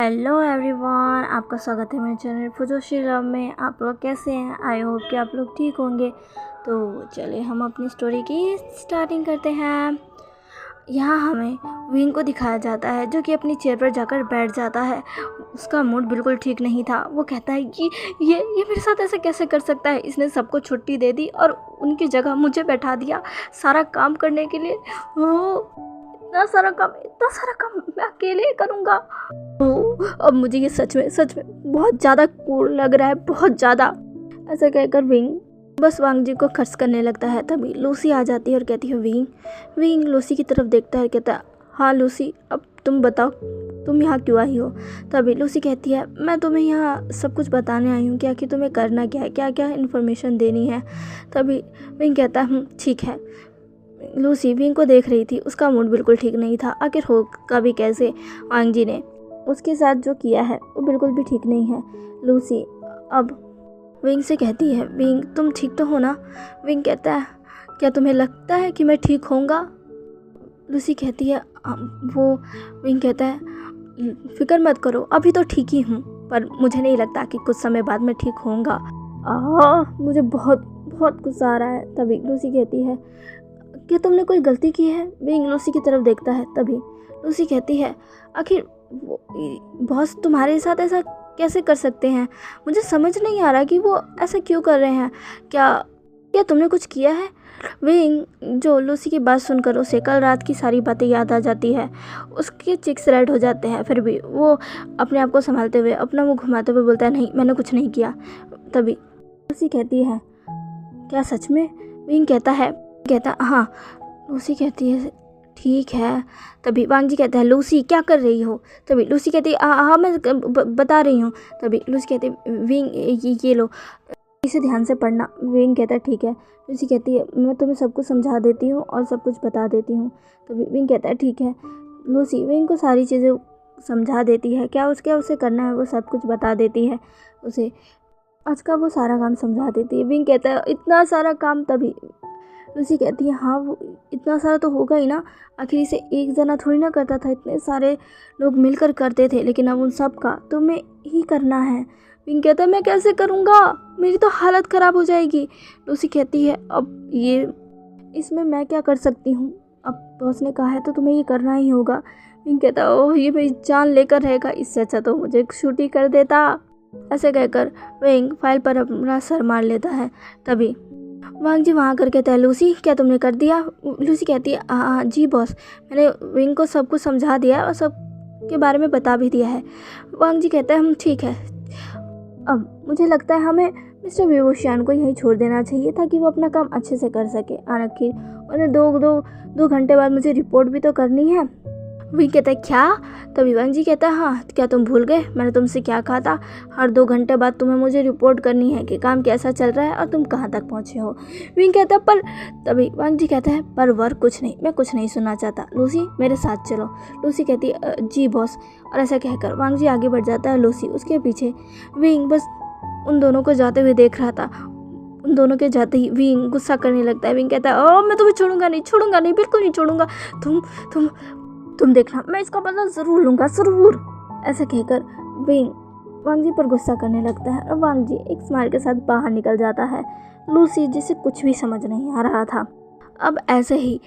Hello everyone, आपका स्वागत है मेरे चैनल फुजोशी लव में। आप लोग कैसे हैं? आई होप कि आप लोग ठीक होंगे। तो चलिए हम अपनी स्टोरी की स्टार्टिंग करते हैं। यहाँ हमें विंग को दिखाया जाता है जो कि अपनी चेयर पर जाकर बैठ जाता है। उसका मूड बिल्कुल ठीक नहीं था। वो कहता है कि ये मेरे साथ ऐसे कैसे कर सकता है। इसने सबको छुट्टी दे दी और उनकी जगह मुझे बैठा दिया सारा काम करने के लिए। इतना सारा काम मैं अकेले करूँगा। अब मुझे ये सच में बहुत ज़्यादा कूल लग रहा है, बहुत ज़्यादा। ऐसा कहकर विंग बस वांग जी को खर्च करने लगता है। तभी लूसी आ जाती है और कहती है विंग लूसी की तरफ देखता है, कहता है हाँ लूसी, अब तुम बताओ तुम यहाँ क्यों आई हो। तभी लूसी कहती है मैं तुम्हें यहाँ सब कुछ बताने आई हूँ कि आखिर तुम्हें करना क्या है, क्या क्या इन्फॉर्मेशन देनी है। तभी विंग कहता है ठीक है। लूसी विंग को देख रही थी, उसका मूड बिल्कुल ठीक नहीं था। आखिर होगा भी कैसे, वांग जी ने उसके साथ जो किया है वो बिल्कुल भी ठीक नहीं है। लूसी अब विंग से कहती है विंग तुम ठीक तो हो ना। विंग कहता है क्या तुम्हें लगता है कि मैं ठीक होऊंगा। लूसी कहती है वो विंग कहता है फिक्र मत करो, अभी तो ठीक ही हूँ, पर मुझे नहीं लगता कि कुछ समय बाद मैं ठीक होऊंगा। मुझे बहुत बहुत गुस्सा आ रहा है। तभी लूसी कहती है क्या तुमने कोई गलती की है। विंग लूसी की तरफ देखता है। तभी लूसी कहती है आखिर बॉस तुम्हारे साथ ऐसा कैसे कर सकते हैं। मुझे समझ नहीं आ रहा कि वो ऐसा क्यों कर रहे हैं। क्या तुमने कुछ किया है। विंग जो लूसी की बात सुनकर उसे कल रात की सारी बातें याद आ जाती है। उसके चिक्स रेड हो जाते हैं, फिर भी वो अपने आप को संभालते हुए अपना मुंह घुमाते हुए बोलता है नहीं मैंने कुछ नहीं किया। तभी लूसी कहती है क्या सच में। विंग कहता हाँ। लूसी कहती है ठीक है। तभी वांग जी कहता है लूसी क्या कर रही हो। तभी लूसी कहती है हाँ मैं बता रही हूँ। तभी लूसी कहती है विंग ये लो, इसे ध्यान से पढ़ना। विंग कहता है ठीक है। लूसी कहती है मैं तुम्हें सब कुछ समझा देती हूँ और सब कुछ बता देती हूँ। तभी विंग कहता है ठीक है। लूसी विंग को सारी चीज़ें समझा देती है, क्या उसे करना है वो सब कुछ बता देती है। उसे आज का वो सारा काम समझा देती है। विंग कहता है इतना सारा काम। तभी लूसी कहती है हाँ वो इतना सारा तो होगा ही ना, आखिर इसे एक जना थोड़ी ना करता था, इतने सारे लोग मिलकर करते थे, लेकिन अब उन सब का तुम्हें ही करना है। विंग कहता है मैं कैसे करूँगा, मेरी तो हालत ख़राब हो जाएगी। लूसी कहती है अब ये इसमें मैं क्या कर सकती हूँ, अब बॉस ने कहा है तो तुम्हें ये करना ही होगा। विंग कहता है ओह ये मेरी जान लेकर रहेगा, इससे अच्छा तो मुझे छुट्टी कर देता। ऐसे कहकर विंग फाइल पर अपना सर मार लेता है। तभी वांग जी वहाँ करके कहता है लूसी क्या तुमने कर दिया। लूसी कहती है हाँ जी बॉस, मैंने विंग को सब कुछ समझा दिया है और सब के बारे में बता भी दिया है। वांग जी कहता है ठीक है, अब मुझे लगता है हमें मिस्टर विवोशियान को यहीं छोड़ देना चाहिए ताकि वो अपना काम अच्छे से कर सके। आखिर उन्हें दो घंटे बाद मुझे रिपोर्ट भी तो करनी है। विंग कहता है क्या। तभी वांग जी कहता है हाँ क्या तुम भूल गए मैंने तुमसे क्या कहा था, हर 2 घंटे बाद तुम्हें मुझे रिपोर्ट करनी है कि काम कैसा चल रहा है और तुम कहाँ तक पहुँचे हो। विंग कहता है पर। तभी वांग जी कहता है पर वर्क कुछ नहीं, मैं कुछ नहीं सुनना चाहता, लूसी मेरे साथ चलो। लूसी कहती है जी बॉस। और ऐसा कहकर वांग जी आगे बढ़ जाता है। लूसी उसके पीछे। विंग बस उन दोनों को जाते हुए देख रहा था। उन दोनों के जाते ही विंग गुस्सा करने लगता है। विंग कहता है मैं तुम्हें छोड़ूंगा नहीं, बिल्कुल नहीं छोड़ूंगा। तुम देखना मैं इसका बदला ज़रूर लूँगा, ज़रूर। ऐसे कहकर विंग वांग जी पर गुस्सा करने लगता है और वांग जी एक स्माइल के साथ बाहर निकल जाता है। लूसी जिसे कुछ भी समझ नहीं आ रहा था। अब ऐसे ही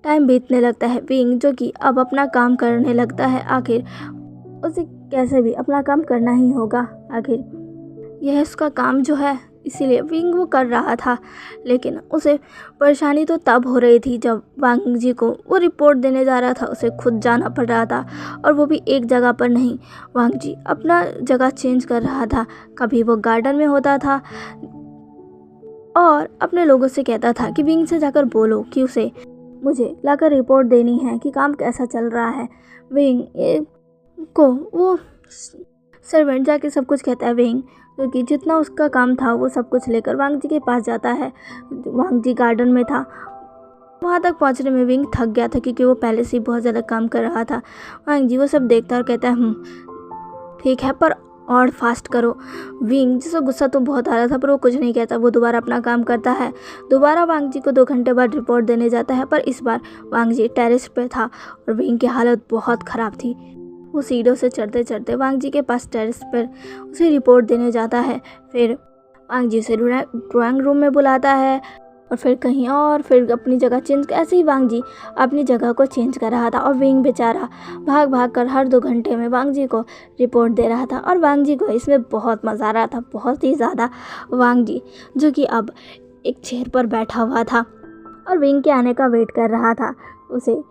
टाइम बीतने लगता है। विंग जो कि अब अपना काम करने लगता है, आखिर उसे कैसे भी अपना काम करना ही होगा, आखिर यह उसका काम जो है, इसीलिए विंग वो कर रहा था। लेकिन उसे परेशानी तो तब हो रही थी जब वांग जी को वो रिपोर्ट देने जा रहा था, उसे खुद जाना पड़ रहा था और वो भी एक जगह पर नहीं। वांग जी अपना जगह चेंज कर रहा था, कभी वो गार्डन में होता था और अपने लोगों से कहता था कि विंग से जाकर बोलो कि उसे मुझे लाकर रिपोर्ट देनी है कि काम कैसा चल रहा है। विंग को वो सर्वेंट जाके सब कुछ कहता है। विंग क्योंकि जितना उसका काम था वो सब कुछ लेकर वांग जी के पास जाता है। वांग जी गार्डन में था। वहाँ तक पहुँचने में विंग थक गया था क्योंकि वो पहले से ही बहुत ज़्यादा काम कर रहा था। वांग जी वो सब देखता है और कहता है ठीक है पर और फास्ट करो। विंग जिसको गुस्सा तो बहुत आ रहा था पर वो कुछ नहीं कहता, वो दोबारा अपना काम करता है। दोबारा वांग जी को 2 घंटे बाद रिपोर्ट देने जाता है, पर इस बार वांग जी टेरेस पे था और विंग की हालत बहुत ख़राब थी। वो सीढ़ियों से चढ़ते चढ़ते वांग जी के पास टेरेस पर उसे रिपोर्ट देने जाता है। फिर वांग जी उसे ड्राइंग रूम में बुलाता है और फिर कहीं और, फिर अपनी जगह चेंज। ऐसे ही वांग जी अपनी जगह को चेंज कर रहा था और विंग बेचारा भाग भाग कर हर 2 घंटे में वांग जी को रिपोर्ट दे रहा था। और वांग जी को इसमें बहुत मज़ा आ रहा था, बहुत ही ज़्यादा। वांग जी जो कि अब एक चेयर पर बैठा हुआ था और विंग के आने का वेट कर रहा था। उसे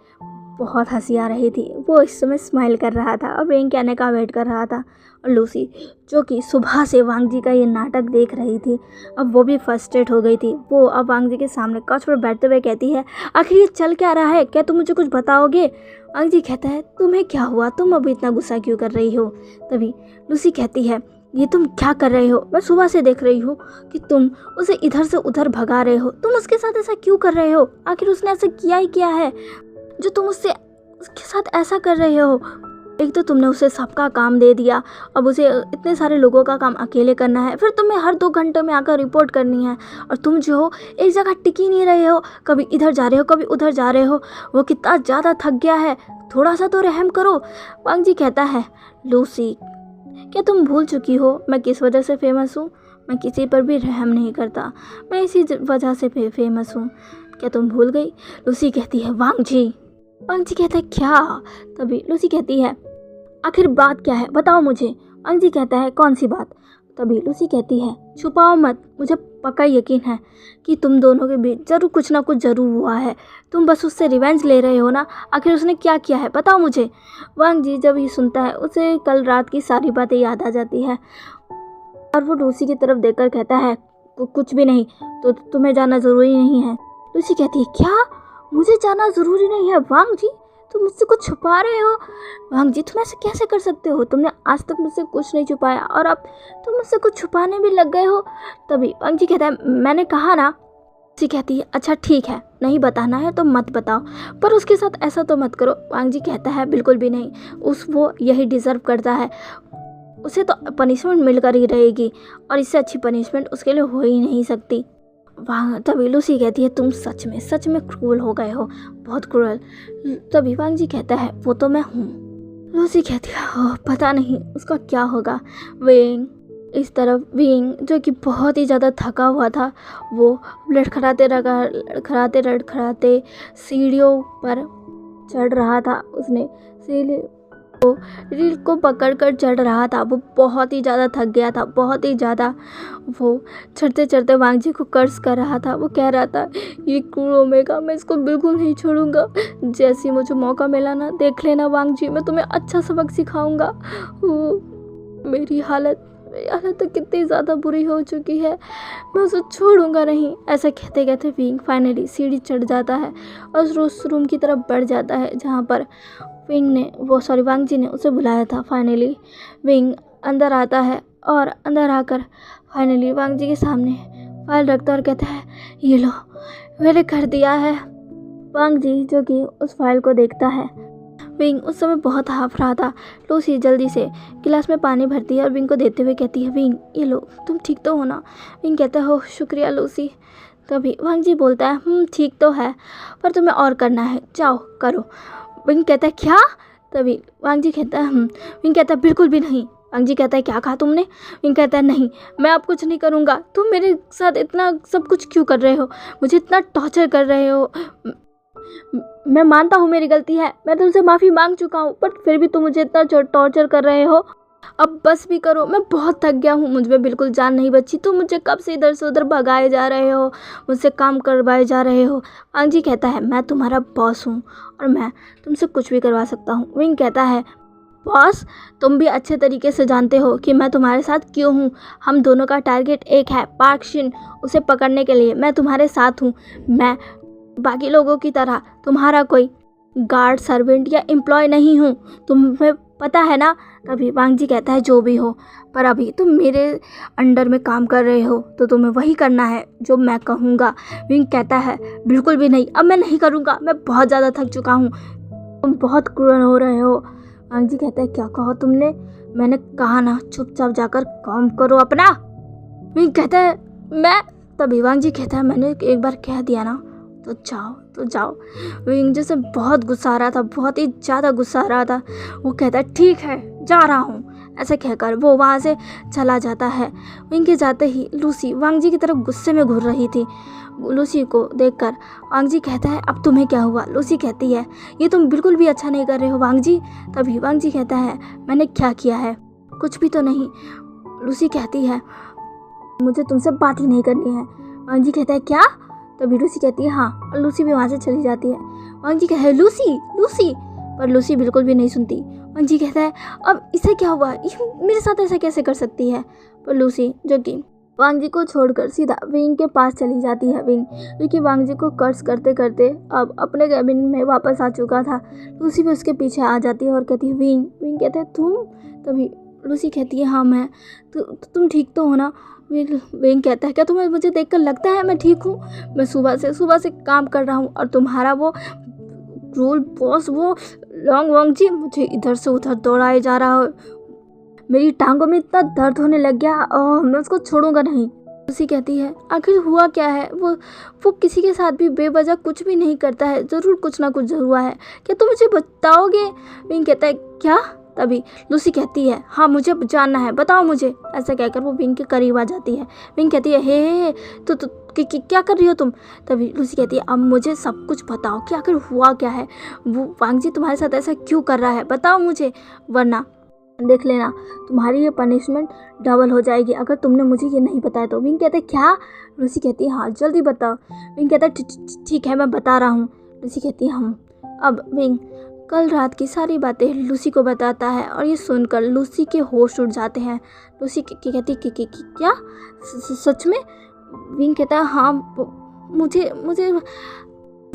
बहुत हंसी आ रही थी, वो इस समय स्माइल कर रहा था और विंग के आने का वेट कर रहा था। और लूसी जो कि सुबह से वांग जी का ये नाटक देख रही थी, अब वो भी फ्रस्ट्रेट हो गई थी। वो अब वांग जी के सामने कच पर बैठते हुए कहती है, आखिर ये चल क्या रहा है, क्या तुम मुझे कुछ बताओगे? वांग जी कहता है, तुम्हें क्या हुआ, तुम अभी इतना गुस्सा क्यों कर रही हो? तभी लूसी कहती है, ये तुम क्या कर रहे हो? मैं सुबह से देख रही हूँ कि तुम उसे इधर से उधर भगा रहे हो। तुम उसके साथ ऐसा क्यों कर रहे हो? आखिर उसने ऐसा किया ही क्या है जो तुम उसके साथ ऐसा कर रहे हो? एक तो तुमने उसे सबका काम दे दिया, अब उसे इतने सारे लोगों का काम अकेले करना है, फिर तुम्हें हर 2 घंटे में आकर रिपोर्ट करनी है। और तुम जो हो एक जगह टिक ही नहीं रहे हो, कभी इधर जा रहे हो कभी उधर जा रहे हो। वो कितना ज़्यादा थक गया है, थोड़ा सा तो रहम करो। वांग जी कहता है, लूसी क्या तुम भूल चुकी हो मैं किस वजह से फेमस हूँ? मैं किसी पर भी रहम नहीं करता, मैं इसी वजह से फेमस हूँ। क्या तुम भूल गई? लूसी कहती है, वांग जी कहता है, क्या? तभी लूसी कहती है, आखिर बात क्या है, बताओ मुझे। वांग जी कहता है, कौन सी बात? तभी लूसी कहती है, छुपाओ मत, मुझे पक्का यकीन है कि तुम दोनों के बीच जरूर कुछ ना कुछ जरूर हुआ है। तुम बस उससे रिवेंज ले रहे हो ना? आखिर उसने क्या किया है, बताओ मुझे। वांग जी जब ये सुनता है, उसे कल रात की सारी बातें याद आ जाती है और वो लूसी की तरफ देखकर कहता है, कुछ भी नहीं, तो तुम्हें जाना ज़रूरी नहीं है। लूसी कहती है, क्या मुझे जाना ज़रूरी नहीं है? वांग जी तुम मुझसे कुछ छुपा रहे हो? वांग जी तुम ऐसे कैसे कर सकते हो? तुमने आज तक मुझसे कुछ नहीं छुपाया और अब तुम मुझसे कुछ छुपाने भी लग गए हो। तभी वांग जी कहता है, मैंने कहा ना। लूसी कहती है, अच्छा ठीक है, नहीं बताना है तो मत बताओ, पर उसके साथ ऐसा तो मत करो। वांग जी कहता है, बिल्कुल भी नहीं, वो यही डिज़र्व करता है, उसे तो पनिशमेंट मिलकर ही रहेगी और इससे अच्छी पनिशमेंट उसके लिए हो ही नहीं सकती। वांग तभी लूसी कहती है, तुम सच में क्रूअल हो गए हो, बहुत क्रूअल। तभी वांग जी कहता है, वो तो मैं हूँ। लूसी कहती है, ओह पता नहीं उसका क्या होगा। विंग इस तरफ, विंग जो कि बहुत ही ज़्यादा थका हुआ था, वो लड़खड़ाते सीढ़ियों पर चढ़ रहा था। उसने सीढ़ी रील को पकड़कर चढ़ रहा था, वो बहुत ही ज़्यादा थक गया था, बहुत ही ज़्यादा। वो चढ़ते चढ़ते वांग जी को कर्ज कर रहा था। वो कह रहा था, ये क्रूर ओमेगा, मैं इसको बिल्कुल नहीं छोड़ूंगा। जैसे मुझे मौका मिला ना, देख लेना वांग जी, मैं तुम्हें अच्छा सबक सिखाऊंगा। मेरी हालत तो कितनी ज़्यादा बुरी हो चुकी है, मैं उसे छोड़ूंगा नहीं। ऐसा कहते कहते विंग फाइनली सीढ़ी चढ़ जाता है और उस रूम की तरफ बढ़ जाता है जहाँ पर वांग जी ने उसे बुलाया था। फाइनली विंग अंदर आता है और अंदर आकर फाइनली वांग जी के सामने फाइल रखता और कहता है, ये लो, मैंने कर दिया है। वांग जी जो कि उस फाइल को देखता है। विंग उस समय बहुत हाफ रहा था। लूसी जल्दी से गिलास में पानी भरती है और विंग को देते हुए कहती है, विंग ये लो, तुम ठीक तो हो ना? विंग कहता है, हो शुक्रिया लूसी। तभी वांग जी बोलता है, ठीक तो है, पर तुम्हें और करना है, जाओ करो। विंग कहता है, क्या? तभी वांग जी कहता है, विंग कहता है, बिल्कुल भी नहीं। वांग जी कहता है, क्या कहा तुमने? विंग कहता है, नहीं, मैं अब कुछ नहीं करूँगा। तुम मेरे साथ इतना सब कुछ क्यों कर रहे हो? मुझे इतना टॉर्चर कर रहे हो? मैं मानता हूँ मेरी गलती है, मैं तुमसे माफ़ी मांग चुका हूँ, पर फिर भी तुम मुझे इतना टॉर्चर कर रहे हो। अब बस भी करो, मैं बहुत थक गया हूँ, मुझ में बिल्कुल जान नहीं बची। तुम मुझे कब से इधर से उधर भगाए जा रहे हो, मुझसे काम करवाए जा रहे हो। वांग जी कहता है, मैं तुम्हारा बॉस हूँ और मैं तुमसे कुछ भी करवा सकता हूँ। विंग कहता है, बॉस, तुम भी अच्छे तरीके से जानते हो कि मैं तुम्हारे साथ क्यों हूँ। हम दोनों का टारगेट एक है, पार्क शिन, उसे पकड़ने के लिए मैं तुम्हारे साथ हूँ। मैं बाकी लोगों की तरह तुम्हारा कोई गार्ड, सर्वेंट या एम्प्लॉय नहीं हूँ, तुम्हें पता है ना। तभी वांग जी कहता है, जो भी हो, पर अभी तुम मेरे अंडर में काम कर रहे हो तो तुम्हें वही करना है जो मैं कहूँगा। विंग कहता है, बिल्कुल भी नहीं, अब मैं नहीं करूँगा, मैं बहुत ज़्यादा थक चुका हूँ, तुम बहुत क्रूर हो रहे हो। वांग जी कहता है, क्या कहा तुमने? मैंने कहा ना, चुपचाप जाकर काम करो अपना। विंग कहता है, मैं। तभी वांग जी कहता है, मैंने एक बार कह दिया ना, तो जाओ। विंग जैसे बहुत गुस्सा आ रहा था, बहुत ही ज़्यादा गुस्सा आ रहा था। वो कहता है ठीक है जा रहा हूँ, ऐसे कहकर वो वहाँ से चला जाता है। विंग के जाते ही लूसी वांग जी की तरफ गुस्से में घूर रही थी। लूसी को देखकर वांग जी कहता है अब तुम्हें क्या हुआ। लूसी कहती है ये तुम बिल्कुल भी अच्छा नहीं कर रहे हो वांग जी। तभी वांग जी कहता है मैंने क्या किया है, कुछ भी तो नहीं। लूसी कहती है मुझे तुमसे बात ही नहीं करनी है। वांग जी कहता है क्या। तभी लूसी कहती है हाँ, और लूसी भी वहाँ से चली जाती है। वांग जी कहता है लूसी, पर लूसी बिल्कुल भी नहीं सुनती। वांग जी कहता है अब इसे क्या हुआ, ये मेरे साथ ऐसा कैसे कर सकती है। पर लूसी जो कि वांग जी को छोड़कर सीधा विंग के पास चली जाती है। विंग क्योंकि वांग जी को कर्ज करते करते अब अपने कैबिन में वापस आ चुका था। लूसी भी उसके पीछे आ जाती है और कहती है विंग कहते हैं तुम। तभी लूसी कहती है हाँ मैं, तुम ठीक तो हो ना। विंग कहता है क्या तुम्हें मुझे देखकर लगता है मैं ठीक हूँ। मैं सुबह से काम कर रहा हूँ और तुम्हारा वो रूल बॉस वो लॉन्ग वांग जी मुझे इधर से उधर दौड़ाए जा रहा है। मेरी टांगों में इतना दर्द होने लग गया और मैं उसको छोड़ूंगा नहीं। लूसी कहती है आखिर हुआ क्या है। वो किसी के साथ भी बेवजह कुछ भी नहीं करता है, ज़रूर कुछ ना कुछ हुआ है, क्या तुम मुझे बताओगे। विंग कहता है क्या। तभी लूसी कहती है हाँ मुझे जानना है, बताओ मुझे। ऐसा कहकर वो विंग के करीब आ जाती है। विंग कहती है हे तो क्या कर रही हो तुम। तभी लूसी कहती है अब मुझे सब कुछ बताओ कि आखिर हुआ क्या है, वो वांग जी तुम्हारे साथ ऐसा क्यों कर रहा है, बताओ मुझे, वरना देख लेना तुम्हारी ये पनिशमेंट डबल हो जाएगी अगर तुमने मुझे ये नहीं बताया तो। विंग कहते क्या। लूसी कहती है हाँ जल्दी बताओ। विंग कहता है ठीक है मैं बता रहा हूँ। लूसी कहती है हम। अब विंग कल रात की सारी बातें लूसी को बताता है और ये सुनकर लूसी के होश उड़ जाते हैं। लूसी कहती क्या सच में। विंग कहता है हाँ मुझे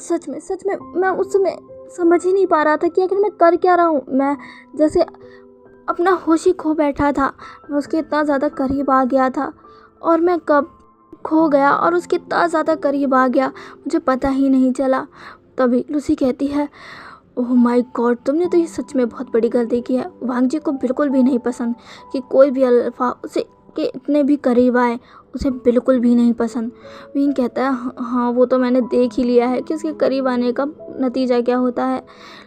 सच में मैं उस समय समझ ही नहीं पा रहा था कि आखिर मैं कर क्या रहा हूँ। मैं जैसे अपना होश ही खो बैठा था, मैं उसके इतना ज़्यादा करीब आ गया था और मैं कब खो गया और उसके इतना ज़्यादा करीब आ गया मुझे पता ही नहीं चला। तभी लूसी कहती है ओह माय गॉड तुमने तो ये सच में बहुत बड़ी गलती की है। वांग जी को बिल्कुल भी नहीं पसंद कि कोई भी अल्फा उसे के इतने भी करीब आए, उसे बिल्कुल भी नहीं पसंद। विंग कहता है हाँ वो तो मैंने देख ही लिया है कि उसके करीब आने का नतीजा क्या होता है।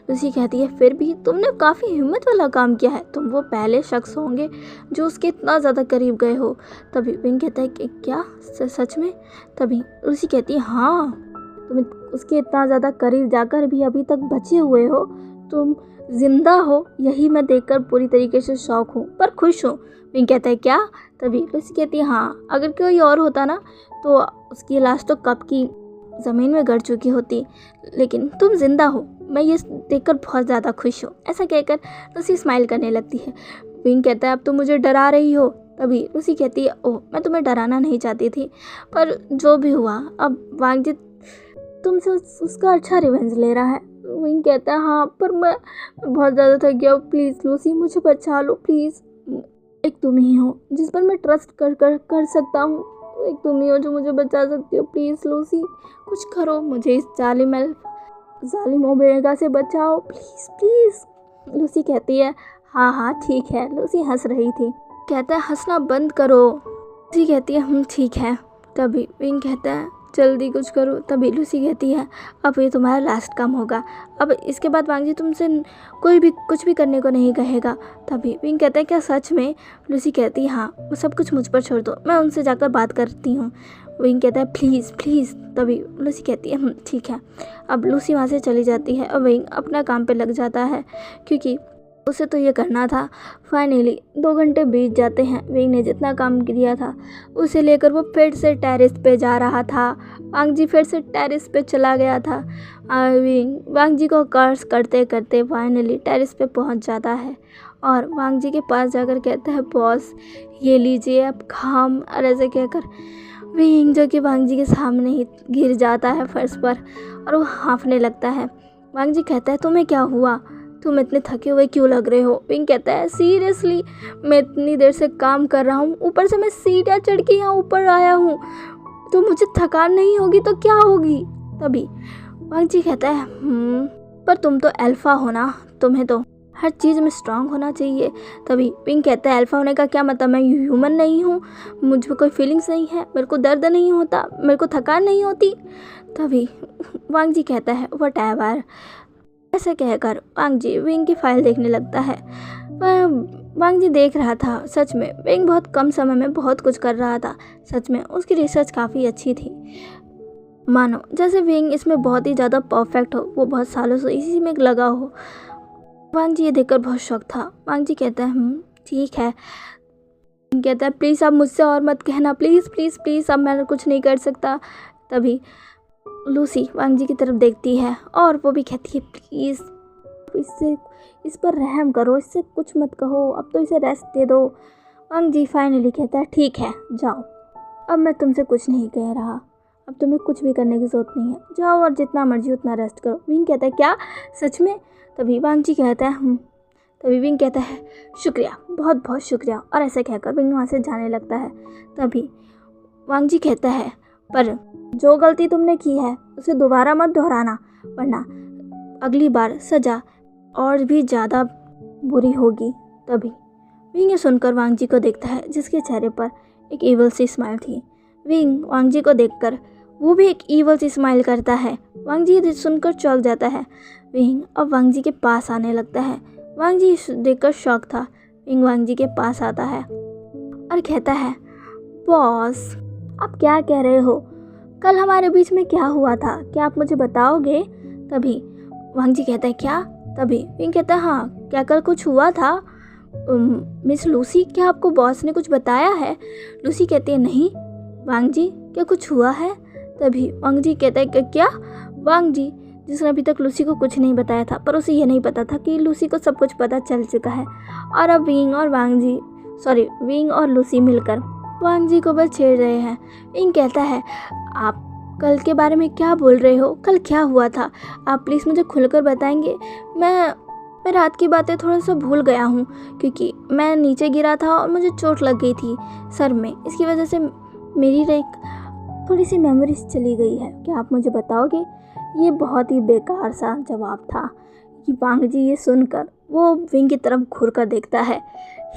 लूसी कहती है फिर भी तुमने काफ़ी हिम्मत वाला काम किया है, तुम वो पहले शख्स होंगे जो उसके इतना ज़्यादा करीब गए हो। तभी विंग कहता है कि क्या सच में। तभी लूसी कहती है हाँ तुम उसके इतना ज़्यादा करीब जाकर भी अभी तक बचे हुए हो, तुम जिंदा हो, यही मैं देखकर पूरी तरीके से शौक हूँ पर खुश हूँ। विंग कहता है क्या। तभी लूसी कहती है हाँ अगर कोई और होता ना तो उसकी लाश तो कब की ज़मीन में गड़ चुकी होती, लेकिन तुम जिंदा हो, मैं ये देखकर बहुत ज़्यादा खुश हूँ। ऐसा कहकर लूसी स्माइल करने लगती है। विंग कहता है अब तुम मुझे डरा रही हो। तभी लूसी कहती है ओह मैं तुम्हें डराना नहीं चाहती थी, पर जो भी हुआ अब वांग जी तुमसे उसका अच्छा रिवेंज ले रहा है। विंग कहता है हाँ पर मैं बहुत ज़्यादा थक गया, प्लीज़ लूसी मुझे बचा लो प्लीज़। एक तुम ही हो जिस पर मैं ट्रस्ट कर सकता हूँ, एक तुम ही हो जो मुझे बचा सकती हो, प्लीज़ लूसी कुछ करो, मुझे इस जालिम ओमेगा से बचाओ प्लीज़। लूसी कहती है हाँ ठीक है। लूसी हंस रही थी। कहता है हंसना बंद करो। लूसी कहती है ठीक है। तभी विंग कहता है जल्दी कुछ करो। तभी लूसी कहती है अब ये तुम्हारा लास्ट काम होगा, अब इसके बाद वांग जी तुमसे कोई भी कुछ भी करने को नहीं कहेगा। तभी विंग कहता है क्या सच में। लूसी कहती है हाँ सब कुछ मुझ पर छोड़ दो, मैं उनसे जाकर बात करती हूँ। विंग कहता है प्लीज़। तभी लूसी कहती है ठीक है। अब लूसी वहाँ से चली जाती है और विंग अपना काम पे लग जाता है क्योंकि उसे तो ये करना था। फाइनली 2 घंटे बीत जाते हैं। विंग ने जितना काम किया था उसे लेकर वो फिर से टेरेस पे जा रहा था। वांग जी फिर से टेरेस पे चला गया था। विंग वांग जी को कर्ज करते करते फाइनली टेरेस पे पहुंच जाता है और वांग जी के पास जाकर कहता है बॉस ये लीजिए अब काम। और ऐसे कहकर विंग जो कि वांग जी के सामने ही गिर जाता है फर्श पर और वो हाँफने लगता है। वांग जी कहता है तुम्हें क्या हुआ, तुम इतने थके हुए क्यों लग रहे हो। विंग कहता है सीरियसली मैं इतनी देर से काम कर रहा हूँ, ऊपर से मैं सीढ़ियाँ चढ़ के यहाँ ऊपर आया हूँ, तो मुझे थकान नहीं होगी तो क्या होगी। तभी वांग जी कहता है पर तुम तो अल्फा हो ना, तुम्हें तो हर चीज़ में स्ट्रांग होना चाहिए। तभी विंग कहता है अल्फ़ा होने का क्या मतलब, मैं ह्यूमन नहीं हूँ, मुझ में कोई फीलिंग्स नहीं है, मेरे को दर्द नहीं होता, मेरे को थकान नहीं होती। तभी वांग जी कहता है व्हाटएवर। ऐसे कहकर वांग जी विंग की फाइल देखने लगता है। पर वांग जी देख रहा था सच में विंग बहुत कम समय में बहुत कुछ कर रहा था। सच में उसकी रिसर्च काफ़ी अच्छी थी, मानो जैसे विंग इसमें बहुत ही ज़्यादा परफेक्ट हो, वो बहुत सालों से इसी में लगा हो। वांग जी ये देखकर बहुत शौक था। वांग जी कहता है ठीक है। कहता है प्लीज़ अब मुझसे और मत कहना, प्लीज़ प्लीज़ प्लीज़, अब मैं कुछ नहीं कर सकता। तभी लूसी वांग जी की तरफ देखती है और वो भी कहती है प्लीज़ इससे इस पर रहम करो, इससे कुछ मत कहो, अब तो इसे रेस्ट दे दो। वांग जी फाइनली कहता है ठीक है जाओ, अब मैं तुमसे कुछ नहीं कह रहा, अब तुम्हें कुछ भी करने की ज़रूरत नहीं है, जाओ और जितना मर्जी उतना रेस्ट करो। विंग कहता है क्या सच में? तभी वांग जी कहता है तभी विंग कहता है शुक्रिया, बहुत बहुत शुक्रिया, और ऐसे कहकर विंग वहाँ से जाने लगता है। तभी वांग जी कहता है पर जो गलती तुमने की है उसे दोबारा मत दोहराना, वरना अगली बार सज़ा और भी ज़्यादा बुरी होगी। तभी विंग ये सुनकर वांग जी को देखता है जिसके चेहरे पर एक ईवल सी स्माइल थी। विंग वांग जी को देखकर वो भी एक ईवल सी स्माइल करता है। वांग जी सुनकर चौंक जाता है। विंग अब वांग जी के पास आने लगता है। वांग जी देखकर शौक था। विंग वांग जी के पास आता है और कहता है बॉस आप क्या कह रहे हो, कल हमारे बीच में क्या हुआ था, क्या आप मुझे बताओगे? तभी वांग जी कहता है क्या? तभी विंग कहता है हाँ, क्या कल कुछ हुआ था? मिस लूसी, क्या आपको बॉस ने कुछ बताया है? लूसी कहती है नहीं। वांग जी क्या कुछ हुआ है? तभी वांग जी कहता है क्या? वांग जी जिसने अभी तक लूसी को कुछ नहीं बताया था, पर उसे ये नहीं पता था कि लूसी को सब कुछ पता चल चुका है, और अब विंग और लूसी मिलकर वांग जी को बस छेड़ रहे हैं। विंग कहता है आप कल के बारे में क्या बोल रहे हो, कल क्या हुआ था, आप प्लीज़ मुझे खुलकर बताएंगे? मैं रात की बातें थोड़ा सा भूल गया हूँ, क्योंकि मैं नीचे गिरा था और मुझे चोट लग गई थी सर में, इसकी वजह से मेरी एक थोड़ी सी मेमोरीज चली गई है, क्या आप मुझे बताओगे? ये बहुत ही बेकार सा जवाब था कि वांग जी ये सुनकर वो विंग की तरफ घूर कर देखता है,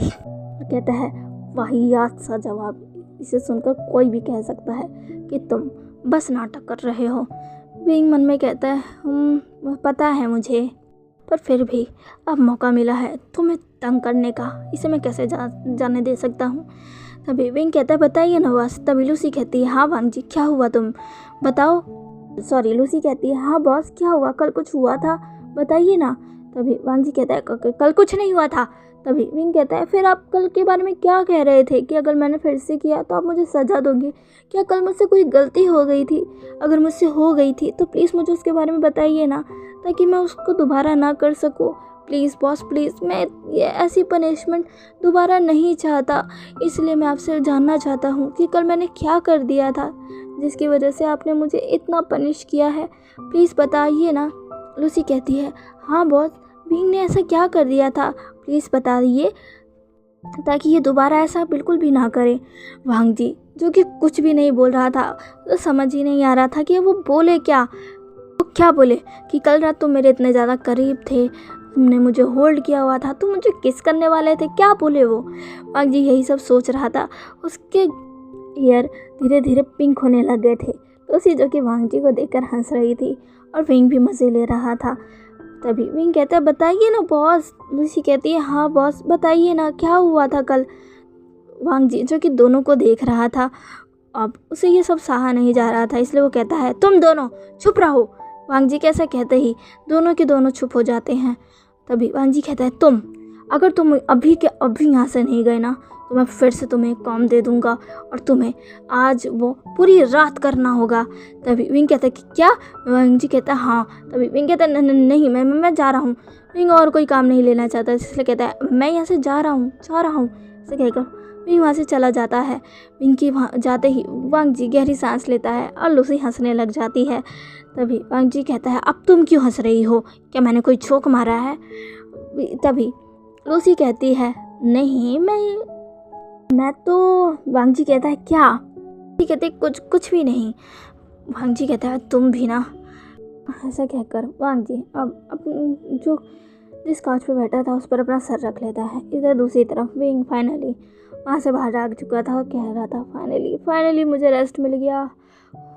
कहता है वाहियात सा जवाब, इसे सुनकर कोई भी कह सकता है कि तुम बस नाटक कर रहे हो। विंग मन में कहता है पता है मुझे, पर फिर भी अब मौका मिला है तुम्हें तंग करने का, इसे मैं कैसे जाने दे सकता हूँ। तभी विंग कहता है बताइए ना बॉस। तभी लूसी कहती है हाँ वांग जी क्या हुआ, तुम बताओ। लूसी कहती है हाँ बॉस क्या हुआ, कल कुछ हुआ था, बताइए ना। तभी वांग जी कहता है कल कुछ नहीं हुआ था। तभी विंग कहता है फिर आप कल के बारे में क्या कह रहे थे कि अगर मैंने फिर से किया तो आप मुझे सज़ा दोगे, क्या कल मुझसे कोई गलती हो गई थी? अगर मुझसे हो गई थी तो प्लीज़ मुझे उसके बारे में बताइए ना, ताकि मैं उसको दोबारा ना कर सकूँ। प्लीज़ बॉस प्लीज़, मैं ये ऐसी पनिशमेंट दोबारा नहीं चाहता, इसलिए मैं आपसे जानना चाहता हूँ कि कल मैंने क्या कर दिया था जिसकी वजह से आपने मुझे इतना पनिश किया है, प्लीज़ बताइए ना। लूसी कहती है हाँ बॉस, विंग ने ऐसा क्या कर दिया था, प्लीज़ बताइए ताकि ये दोबारा ऐसा बिल्कुल भी ना करे। वांग जी जो कि कुछ भी नहीं बोल रहा था, तो समझ ही नहीं आ रहा था कि वो बोले क्या। वो क्या बोले कि कल रात तुम मेरे इतने ज़्यादा करीब थे, तुमने मुझे होल्ड किया हुआ था, तुम मुझे किस करने वाले थे, क्या बोले वो? वांग जी यही सब सोच रहा था। उसके ईयर धीरे धीरे पिंक होने लग गए थे। लूसी जो कि वांग जी को देखकर हंस रही थी और विंग भी मज़े ले रहा था। तभी विंग कहता है बताइए ना बॉस। लूसी कहती है हाँ बॉस बताइए ना क्या हुआ था कल। वांग जी जो कि दोनों को देख रहा था, अब उसे ये सब सहा नहीं जा रहा था, इसलिए वो कहता है तुम दोनों चुप रहो। वांग जी कैसा कहते ही दोनों के दोनों चुप हो जाते हैं। तभी वांग जी कहता है अगर तुम अभी के अभी यहाँ से नहीं गए ना तो मैं फिर से तुम्हें एक काम दे दूंगा और तुम्हें आज वो पूरी रात करना होगा। तभी विंग कहता है कि क्या? वांग जी कहता है हाँ। तभी विंग कहता है नहीं मैं जा रहा हूँ। विंग और कोई काम नहीं लेना चाहता, इसलिए कहता है मैं यहाँ से जा रहा हूँ ऐसे कहकर विंग वहाँ से चला जाता है। विंग की वहाँ जाते ही वांग जी गहरी सांस लेता है और लूसी हंसने लग जाती है। तभी वांग जी कहता है अब तुम क्यों हंस रही हो, क्या मैंने कोई छोक मारा है? तभी लूसी कहती है नहीं मैं तो। वांग जी कहता है क्या? कहते कुछ भी नहीं। वांग जी कहता है तुम भी ना। ऐसा कहकर वांग जी अब जो जिस काउच पर बैठा था उस पर अपना सर रख लेता है। इधर दूसरी तरफ विंग फाइनली वहाँ से बाहर आ चुका था और कह रहा था फाइनली मुझे रेस्ट मिल गया।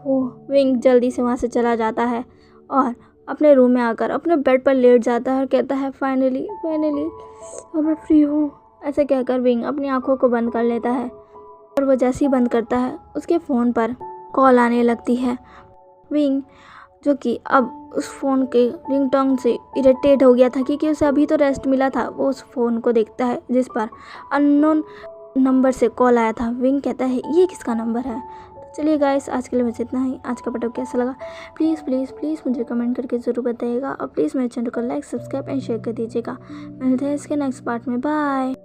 वो विंग जल्दी से वहाँ से चला जाता है और अपने रूम में आकर अपने बेड पर लेट जाता है और कहता है फाइनली अब मैं फ्री हूँ। ऐसे कहकर विंग अपनी आंखों को बंद कर लेता है और वो जैसे ही बंद करता है उसके फ़ोन पर कॉल आने लगती है। विंग जो कि अब उस फ़ोन के रिंगटोन से इरिटेट हो गया था क्योंकि उसे अभी तो रेस्ट मिला था, वो उस फ़ोन को देखता है जिस पर अननोन नंबर से कॉल आया था। विंग कहता है ये किसका नंबर है। तो चलिए गाइस, आज के लिए बस इतना ही। आज का वीडियो कैसा लगा प्लीज़ मुझे कमेंट करके ज़रूर बताइएगा और प्लीज़ मेरे चैनल को लाइक, सब्सक्राइब एंड शेयर कर दीजिएगा। मिलते हैं इसके नेक्स्ट पार्ट में। बाय।